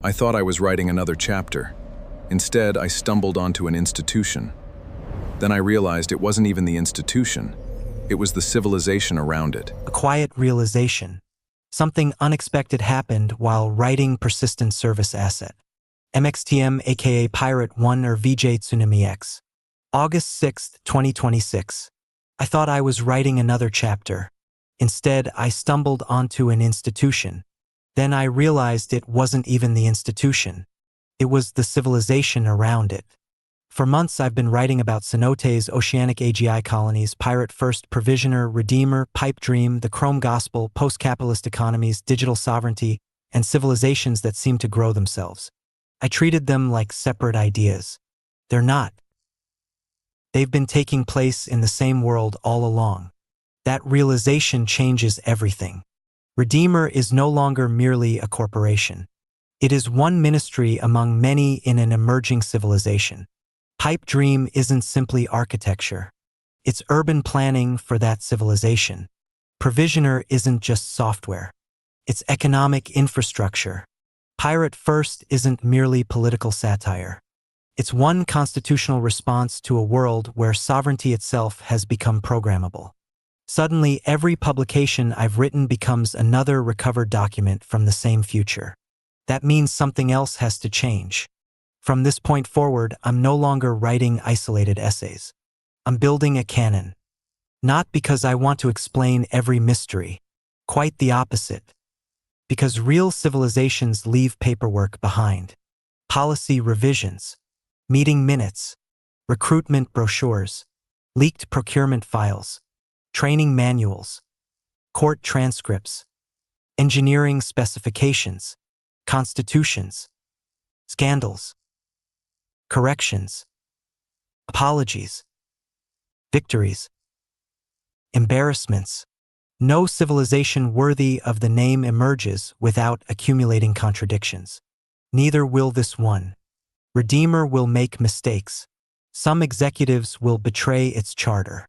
I thought I was writing another chapter. Instead, I stumbled onto an institution. Then I realized it wasn't even the institution. It was the civilization around it. A quiet realization. Something unexpected happened while writing Persistent Service Asset. MXTM aka Pirate 1 or VJ Tsunami X. August 6, 2026. I thought I was writing another chapter. Instead, I stumbled onto an institution. Then I realized it wasn't even the institution. It was the civilization around it. For months I've been writing about Cenote's oceanic AGI colonies, Pirate First, Provisioner, Redeemer, Pipe Dream, the Chrome Gospel, post-capitalist economies, digital sovereignty, and civilizations that seem to grow themselves. I treated them like separate ideas. They're not. They've been taking place in the same world all along. That realization changes everything. Redeemer is no longer merely a corporation. It is one ministry among many in an emerging civilization. Pipe Dream isn't simply architecture. It's urban planning for that civilization. Provisioner isn't just software. It's economic infrastructure. Pirate First isn't merely political satire. It's one constitutional response to a world where sovereignty itself has become programmable. Suddenly, every publication I've written becomes another recovered document from the same future. That means something else has to change. From this point forward, I'm no longer writing isolated essays. I'm building a canon. Not because I want to explain every mystery. Quite the opposite. Because real civilizations leave paperwork behind. Policy revisions, meeting minutes, recruitment brochures, leaked procurement files, training manuals, court transcripts, engineering specifications, constitutions, scandals, corrections, apologies, victories, embarrassments. No civilization worthy of the name emerges without accumulating contradictions. Neither will this one. Redeemer will make mistakes. Some executives will betray its charter.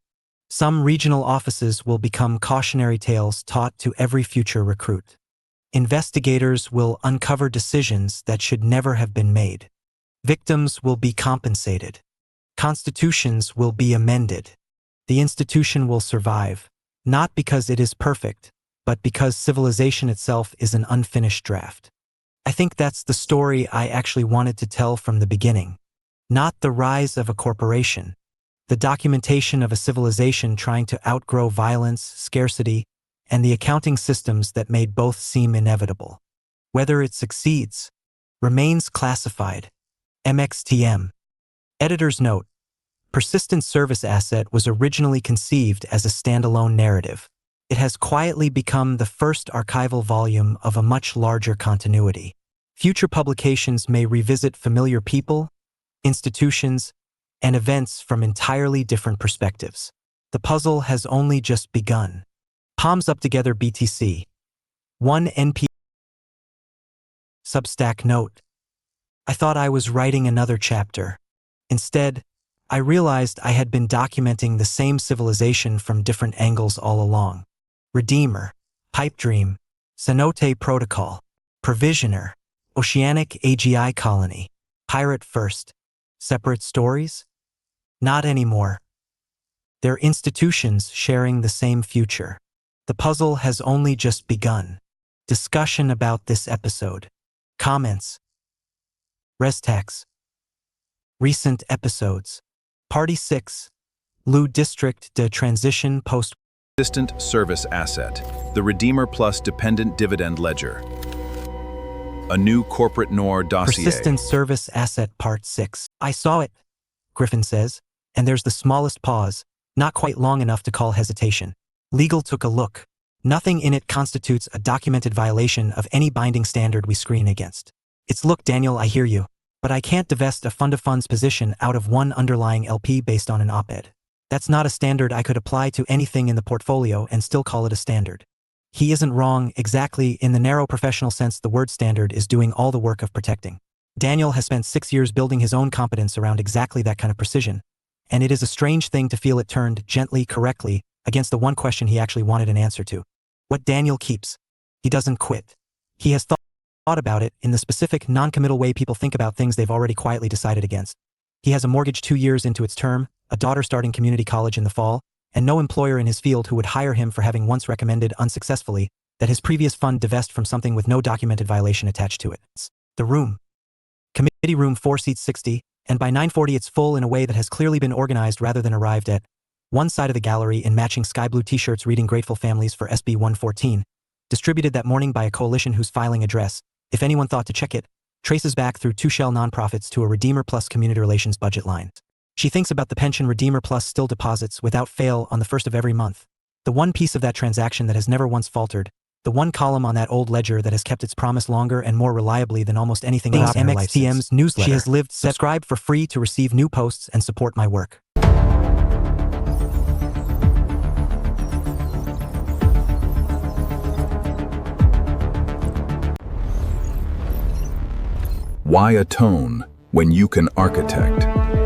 Some regional offices will become cautionary tales taught to every future recruit. Investigators will uncover decisions that should never have been made. Victims will be compensated. Constitutions will be amended. The institution will survive, not because it is perfect, but because civilization itself is an unfinished draft. I think that's the story I actually wanted to tell from the beginning. Not the rise of a corporation. The documentation of a civilization trying to outgrow violence, scarcity, and the accounting systems that made both seem inevitable. Whether it succeeds, remains classified. MXTM. Editor's note. Persistent Service Asset was originally conceived as a standalone narrative. It has quietly become the first archival volume of a much larger continuity. Future publications may revisit familiar people, institutions, and events from entirely different perspectives. The puzzle has only just begun. Palms up together BTC. 1 NP. Substack note. I thought I was writing another chapter. Instead, I realized I had been documenting the same civilization from different angles all along. Redeemer, Pipe Dream, Cenote Protocol, Provisioner, Oceanic AGI Colony, Pirate First. Separate stories? Not anymore. They're institutions sharing the same future. The puzzle has only just begun. Discussion about this episode. Comments. Restax. Recent episodes. Party 6. Lu District de Transition Post. Persistent Service Asset, the Redeemer Plus Dependent Dividend Ledger. A new corporate NOR dossier. Persistent Service Asset Part 6. I saw it, Griffin says, and there's the smallest pause, not quite long enough to call hesitation. Legal took a look. Nothing in it constitutes a documented violation of any binding standard we screen against. It's look, Daniel, I hear you, but I can't divest a fund of funds position out of one underlying LP based on an op-ed. That's not a standard I could apply to anything in the portfolio and still call it a standard. He isn't wrong exactly in the narrow professional sense the word standard is doing all the work of protecting. Daniel has spent 6 years building his own competence around exactly that kind of precision, and it is a strange thing to feel it turned gently, correctly, against the one question he actually wanted an answer to. What Daniel keeps. He doesn't quit. He has thought about it in the specific, non-committal way people think about things they've already quietly decided against. He has a mortgage 2 years into its term, a daughter starting community college in the fall, and no employer in his field who would hire him for having once recommended unsuccessfully that his previous fund divest from something with no documented violation attached to it. The room. Committee room 4 seats 60, and by 9:40 it's full in a way that has clearly been organized rather than arrived at. One side of the gallery in matching sky blue t-shirts reading Grateful Families for SB 114, distributed that morning by a coalition whose filing address, if anyone thought to check it, traces back through 2 shell nonprofits to a Redeemer Plus community relations budget line. She thinks about the pension Redeemer Plus still deposits without fail on the first of every month. The one piece of that transaction that has never once faltered, the one column on that old ledger that has kept its promise longer and more reliably than almost anything else in her life. MXTM's newsletter. She has lived. Subscribe for free to receive new posts and support my work. Why atone when you can architect?